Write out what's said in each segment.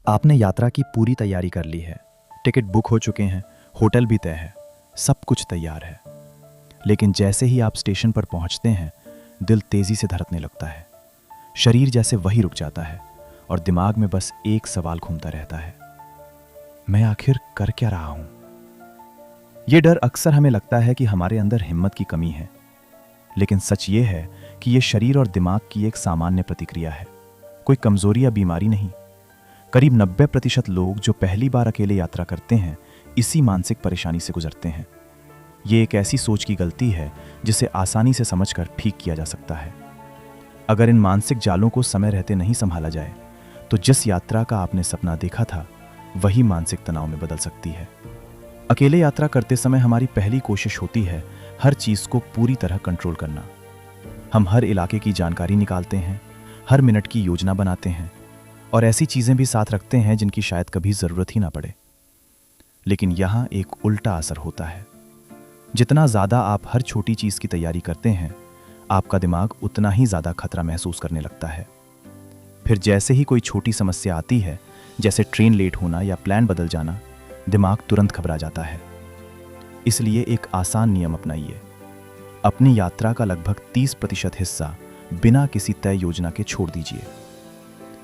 आपने यात्रा की पूरी तैयारी कर ली है, टिकट बुक हो चुके हैं, होटल भी तय है, सब कुछ तैयार है। लेकिन जैसे ही आप स्टेशन पर पहुंचते हैं, दिल तेजी से धड़कने लगता है। शरीर जैसे वही रुक जाता है और दिमाग में बस एक सवाल घूमता रहता है, मैं आखिर कर क्या रहा हूं? यह डर अक्सर हमें लगता है कि हमारे अंदर हिम्मत की कमी है, लेकिन सच ये है कि यह शरीर और दिमाग की एक सामान्य प्रतिक्रिया है, कोई कमजोरी या बीमारी नहीं। करीब 90% लोग जो पहली बार अकेले यात्रा करते हैं, इसी मानसिक परेशानी से गुजरते हैं। ये एक ऐसी सोच की गलती है जिसे आसानी से समझकर ठीक किया जा सकता है। अगर इन मानसिक जालों को समय रहते नहीं संभाला जाए, तो जिस यात्रा का आपने सपना देखा था, वही मानसिक तनाव में बदल सकती है। अकेले यात्रा करते समय हमारी पहली कोशिश होती है हर चीज को पूरी तरह कंट्रोल करना। हम हर इलाके की जानकारी निकालते हैं, हर मिनट की योजना बनाते हैं और ऐसी चीजें भी साथ रखते हैं जिनकी शायद कभी जरूरत ही ना पड़े। लेकिन यहां एक उल्टा असर होता है। जितना ज्यादा आप हर छोटी चीज की तैयारी करते हैं, आपका दिमाग उतना ही ज्यादा खतरा महसूस करने लगता है। फिर जैसे ही कोई छोटी समस्या आती है, जैसे ट्रेन लेट होना या प्लान बदल जाना, दिमाग तुरंत घबरा जाता है। इसलिए एक आसान नियम अपनाइए। अपनी यात्रा का लगभग 30% हिस्सा बिना किसी तय योजना के छोड़ दीजिए।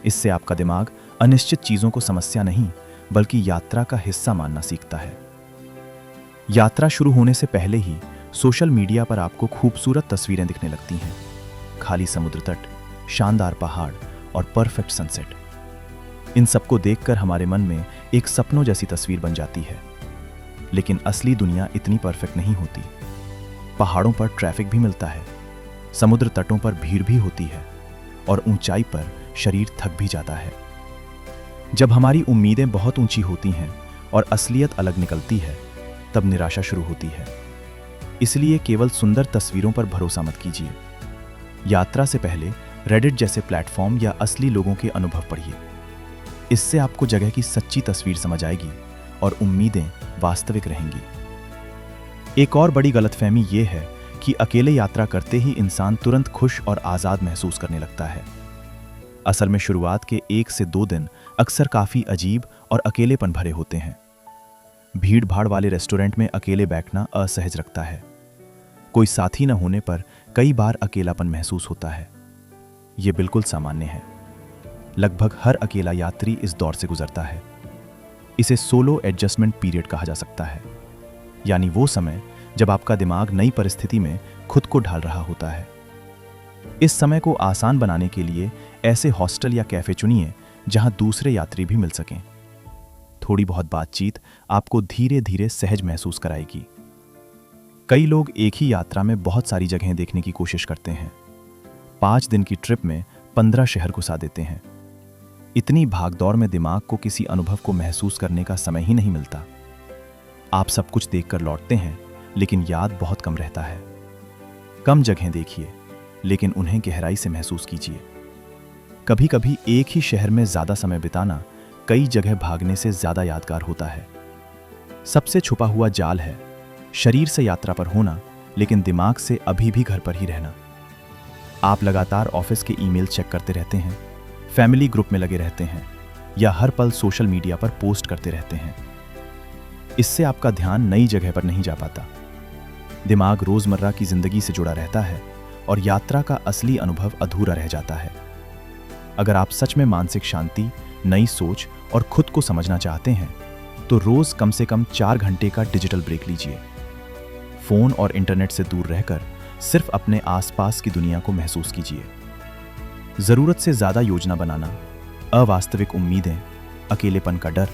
इससे आपका दिमाग अनिश्चित चीजों को समस्या नहीं, बल्कि यात्रा का हिस्सा मानना सीखता है। यात्रा शुरू होने से पहले ही सोशल मीडिया पर आपको खूबसूरत तस्वीरें दिखने लगती हैं। खाली समुद्र तट, शानदार पहाड़ और परफेक्ट सनसेट। इन सबको देखकर हमारे मन में एक सपनों जैसी तस्वीर बन जाती है। लेकिन असली दुनिया इतनी परफेक्ट नहीं होती। पहाड़ों पर ट्रैफिक भी मिलता है, समुद्र तटों पर भीड़ भी होती है और ऊंचाई पर शरीर थक भी जाता है। जब हमारी उम्मीदें बहुत ऊंची होती हैं और असलियत अलग निकलती है, तब निराशा शुरू होती है। इसलिए केवल सुंदर तस्वीरों पर भरोसा मत कीजिए। यात्रा से पहले रेडिट जैसे प्लेटफॉर्म या असली लोगों के अनुभव पढ़िए। इससे आपको जगह की सच्ची तस्वीर समझ आएगी और उम्मीदें वास्तविक रहेंगी। एक और बड़ी गलतफहमी यह है कि अकेले यात्रा करते ही इंसान तुरंत खुश और आजाद महसूस करने लगता है। असल में शुरुआत के 1 से 2 दिन अक्सर काफी अजीब और अकेलेपन भरे होते हैं। भीड़ भाड़ वाले रेस्टोरेंट में अकेले बैठना असहज लगता है। कोई साथी न होने पर कई बार अकेलापन महसूस होता है। यह बिल्कुल सामान्य है। लगभग हर अकेला यात्री इस दौर से गुजरता है। इसे सोलो एडजस्टमेंट पीरियड कहा जा सकता है, यानी वो समय जब आपका दिमाग नई परिस्थिति में खुद को ढाल रहा होता है। इस समय को आसान बनाने के लिए ऐसे हॉस्टल या कैफे चुनिए जहां दूसरे यात्री भी मिल सकें। थोड़ी बहुत बातचीत आपको धीरे धीरे सहज महसूस कराएगी। कई लोग एक ही यात्रा में बहुत सारी जगहें देखने की कोशिश करते हैं। 5 दिन की ट्रिप में 15 शहर घुसा देते हैं। इतनी भागदौड़ में दिमाग को किसी अनुभव को महसूस करने का समय ही नहीं मिलता। आप सब कुछ देखकर लौटते हैं, लेकिन याद बहुत कम रहता है। कम जगहें देखिए, लेकिन उन्हें गहराई से महसूस कीजिए। कभी कभी एक ही शहर में ज्यादा समय बिताना कई जगह भागने से ज्यादा यादगार होता है। सबसे छुपा हुआ जाल है शरीर से यात्रा पर होना, लेकिन दिमाग से अभी भी घर पर ही रहना। आप लगातार ऑफिस के ईमेल चेक करते रहते हैं, फैमिली ग्रुप में लगे रहते हैं या हर पल सोशल मीडिया पर पोस्ट करते रहते हैं। इससे आपका ध्यान नई जगह पर नहीं जा पाता। दिमाग रोजमर्रा की जिंदगी से जुड़ा रहता है और यात्रा का असली अनुभव अधूरा रह जाता है। अगर आप सच में मानसिक शांति, नई सोच और खुद को समझना चाहते हैं, तो रोज कम से कम 4 घंटे का डिजिटल ब्रेक लीजिए। फोन और इंटरनेट से दूर रहकर सिर्फ अपने आसपास की दुनिया को महसूस कीजिए। जरूरत से ज्यादा योजना बनाना, अवास्तविक उम्मीदें, अकेलेपन का डर,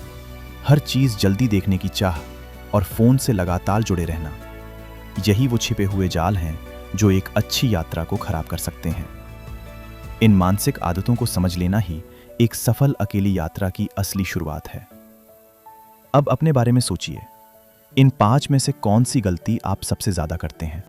हर चीज जल्दी देखने की चाह और फोन से लगातार जुड़े रहना, यही वो छिपे हुए जाल हैं जो एक अच्छी यात्रा को खराब कर सकते हैं। इन मानसिक आदतों को समझ लेना ही एक सफल अकेली यात्रा की असली शुरुआत है। अब अपने बारे में सोचिए, इन 5 में से कौन सी गलती आप सबसे ज्यादा करते हैं?